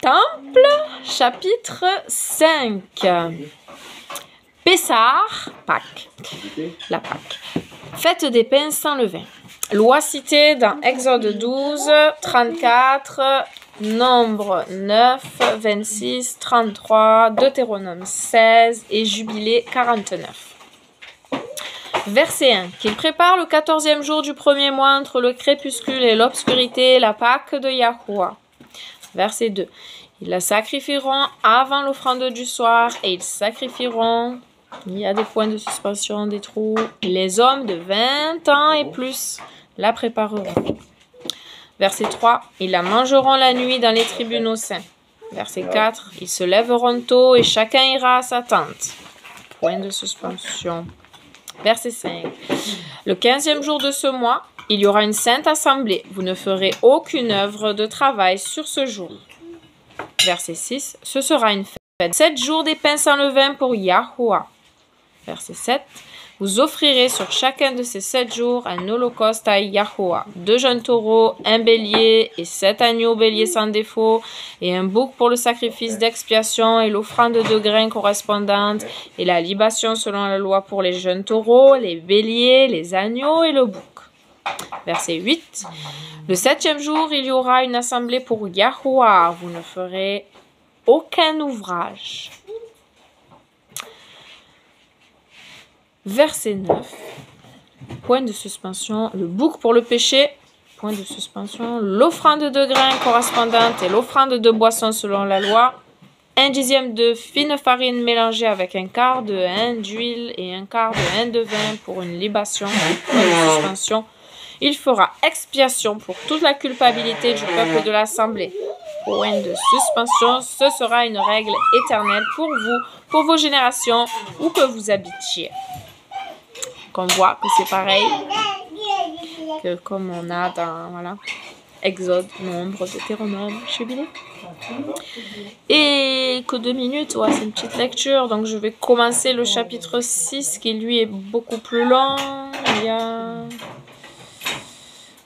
Temple, chapitre 5. Pessah, Pâques, la Pâque. Fête des pains sans levain. Loi citée dans Exode 12, 34, Nombre 9, 26, 33, Deutéronome 16 et Jubilé 49. Verset 1. Qu'il prépare le 14e jour du premier mois entre le crépuscule et l'obscurité, la Pâque de Yahuwah. Verset 2. Ils la sacrifieront avant l'offrande du soir et ils sacrifieront, il y a des points de suspension, des trous, les hommes de 20 ans et plus la prépareront. Verset 3. Ils la mangeront la nuit dans les tribunaux saints. Verset 4. Ils se lèveront tôt et chacun ira à sa tente. Point de suspension. Verset 5. Le 15e jour de ce mois, il y aura une sainte assemblée. Vous ne ferez aucune œuvre de travail sur ce jour. Verset 6. Ce sera une fête. 7 jours des pains sans levain pour Yahuwah. Verset 7. Vous offrirez sur chacun de ces 7 jours un holocauste à Yahuwah, 2 jeunes taureaux, un bélier et 7 agneaux béliers sans défaut, et un bouc pour le sacrifice d'expiation et l'offrande de grains correspondante, et la libation selon la loi pour les jeunes taureaux, les béliers, les agneaux et le bouc. Verset 8. Le 7e jour, il y aura une assemblée pour Yahuwah. Vous ne ferez aucun ouvrage. Verset 9. Point de suspension. Le bouc pour le péché. Point de suspension. L'offrande de grains correspondante et l'offrande de boisson selon la loi. 1/10 de fine farine mélangée avec 1/4 de hin d'huile et 1/4 de hin de vin pour une libation. Point de suspension. Il fera expiation pour toute la culpabilité du peuple de l'assemblée. Point de suspension. Ce sera une règle éternelle pour vous, pour vos générations, où que vous habitiez. Qu'on voit que c'est pareil que comme on a dans voilà, Exode, Nombre, Deutéronome, Jubilé. Et que 2 minutes, ouais, c'est une petite lecture. Donc je vais commencer le chapitre 6 qui lui est beaucoup plus long.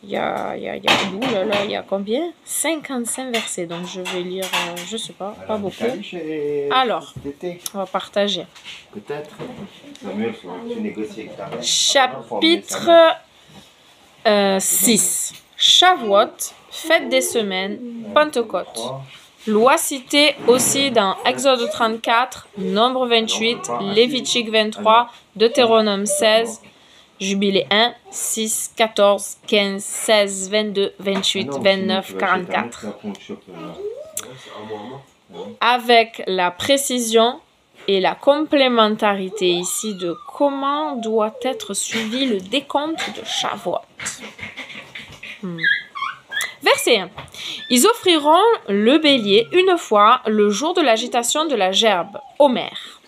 Il y a combien? 55 versets. Donc je vais lire, je sais pas beaucoup. Alors, on va partager. Peut-être. Chapitre 6. Shavuot, fête des semaines, Pentecôte. Loi citée aussi dans Exode 34, Nombre 28, Lévitique 23, Deutéronome 16, Jubilé 1, 6, 14, 15, 16, 22, 28, 29, 44. Avec la précision et la complémentarité ici de comment doit être suivi le décompte de Shavuot. Verset 1. Ils offriront le bélier une fois le jour de l'agitation de la gerbe, Omer.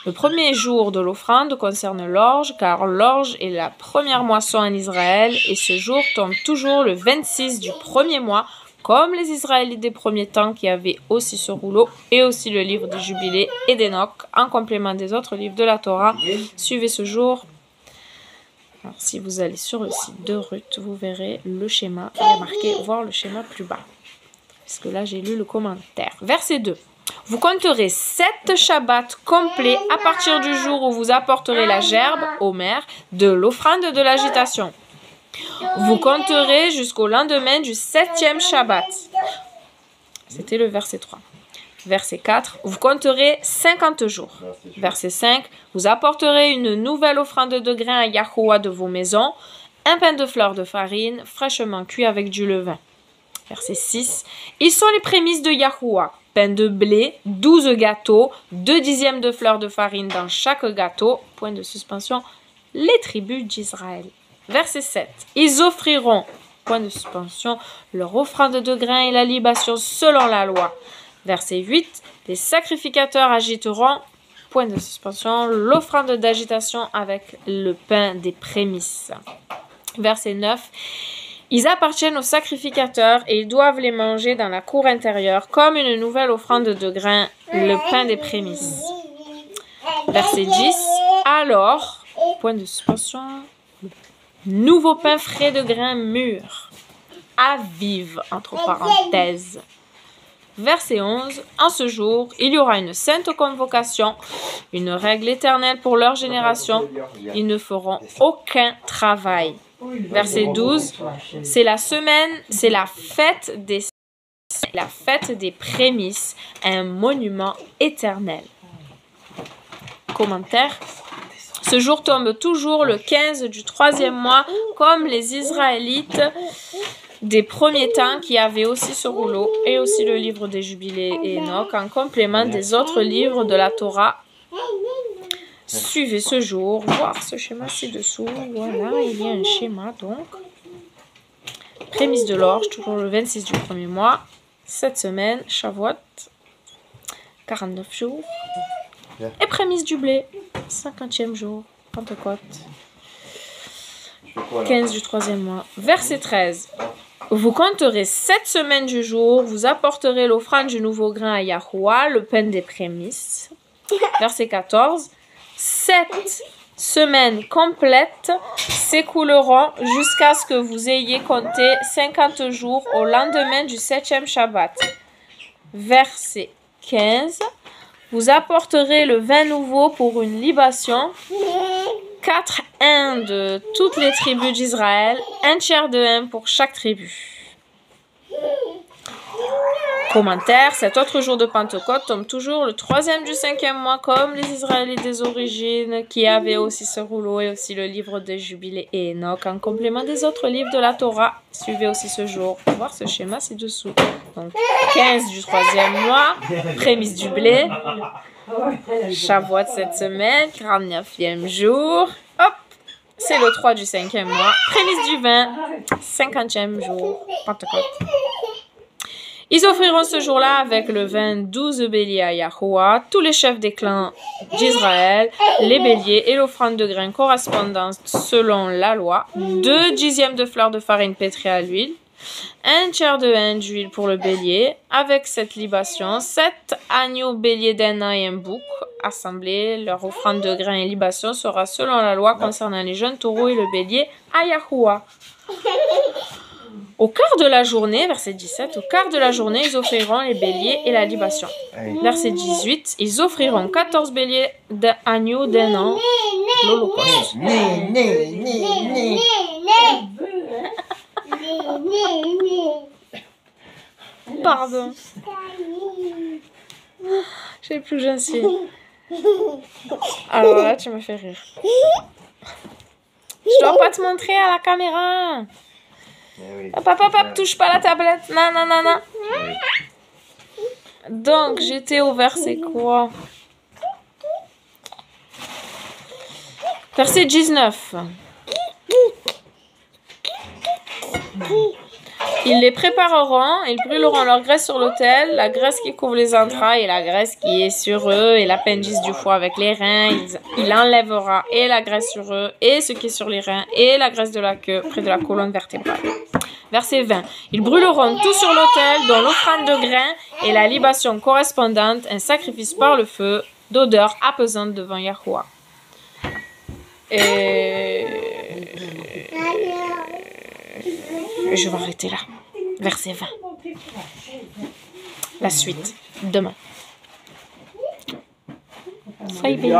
Le premier jour de l'offrande concerne l'orge, car l'orge est la première moisson en Israël, et ce jour tombe toujours le 26 du premier mois, comme les Israélites des premiers temps qui avaient aussi ce rouleau, et aussi le livre des Jubilés et d'Enoch, en complément des autres livres de la Torah. Suivez ce jour. Alors, si vous allez sur le site de Ruth, vous verrez le schéma. Il y a marqué « Voir le schéma plus bas ». Parce que là, j'ai lu le commentaire. Verset 2. Vous compterez 7 Shabbats complets à partir du jour où vous apporterez la gerbe, Omer, de l'offrande de l'agitation. Vous compterez jusqu'au lendemain du 7e Shabbat. C'était le verset 3. Verset 4. Vous compterez 50 jours. Verset 5. Vous apporterez une nouvelle offrande de grains à Yahuwah de vos maisons, un pain de fleur de farine, fraîchement cuit avec du levain. Verset 6. Ils sont les prémices de Yahuwah. Pain de blé, 12 gâteaux, 2/10 de fleur de farine dans chaque gâteau. Point de suspension. Les tribus d'Israël. Verset 7. Ils offriront, point de suspension, leur offrande de grains et la libation selon la loi. Verset 8. Les sacrificateurs agiteront, point de suspension, l'offrande d'agitation avec le pain des prémices. Verset 9. Ils appartiennent aux sacrificateurs et ils doivent les manger dans la cour intérieure comme une nouvelle offrande de grains, le pain des prémices. Verset 10. Alors, point de suspension, nouveau pain frais de grains mûrs, à vive, entre parenthèses. Verset 11. En ce jour, il y aura une sainte convocation, une règle éternelle pour leur génération. Ils ne feront aucun travail. Verset 12. C'est la semaine, c'est la fête des prémices, un monument éternel. Commentaire. Ce jour tombe toujours le 15 du 3e mois, comme les Israélites des premiers temps qui avaient aussi ce rouleau et aussi le livre des Jubilés et Enoch, en complément des autres livres de la Torah. Suivez ce jour, voir ce schéma ci-dessous. Voilà, il y a un schéma donc. Prémisse de l'orge, toujours le 26 du premier mois. Cette semaine, Shavuot, 49 jours. Et prémisse du blé, 50e jour, Pentecôte, 15 du 3e mois. Verset 13. Vous compterez 7 semaines du jour, vous apporterez l'offrande du nouveau grain à Yahuwah, le pain des prémices. Verset 14. 7 semaines complètes s'écouleront jusqu'à ce que vous ayez compté 50 jours au lendemain du 7e Shabbat. Verset 15. Vous apporterez le vin nouveau pour une libation, 4 1 de toutes les tribus d'Israël, un tiers de 1 pour chaque tribu. Commentaire, cet autre jour de Pentecôte tombe toujours le 3e du 5e mois, comme les Israélites des origines, qui avaient aussi ce rouleau et aussi le livre des Jubilés et Enoch, en complément des autres livres de la Torah. Suivez aussi ce jour. Pour voir ce schéma ci-dessous. Donc, 15 du 3e mois, prémisse du blé, Shavuot cette semaine, 49e jour, hop, c'est le 3 du 5e mois, prémisse du vin, 50e jour, Pentecôte. Ils offriront ce jour-là avec le vin 12 béliers à Yahuwah, tous les chefs des clans d'Israël, les béliers et l'offrande de grains correspondant selon la loi, 2 dixièmes de fleurs de farine pétrie à l'huile, un tiers de hin d'huile pour le bélier, avec cette libation, 7 agneaux béliers d'un an et un bouc assemblés. Leur offrande de grains et libation sera selon la loi concernant les jeunes taureaux et le bélier à Yahuwah. Au quart de la journée, verset 17, au quart de la journée, ils offriront les béliers et la libation. Verset 18, ils offriront 14 béliers d'agneaux d'un an, l'holocauste. Pardon. Je sais plus où j'en suis. Alors là, tu me fais rire. Je dois pas te montrer à la caméra. Papa, touche pas la tablette. Non, non, non, non. Donc, j'étais au verset quoi? Verset 19. Ils les prépareront, ils brûleront leur graisse sur l'autel, la graisse qui couvre les entrailles et la graisse qui est sur eux, et l'appendice du foie avec les reins. Il enlèvera et la graisse sur eux, et ce qui est sur les reins, et la graisse de la queue près de la colonne vertébrale. Verset 20. Ils brûleront tout sur l'autel, dont l'offrande de grains et la libation correspondante, un sacrifice par le feu, d'odeur apaisante devant Yahuwah. Je vais arrêter là. Verset 20. La suite, demain. Soyez bénis.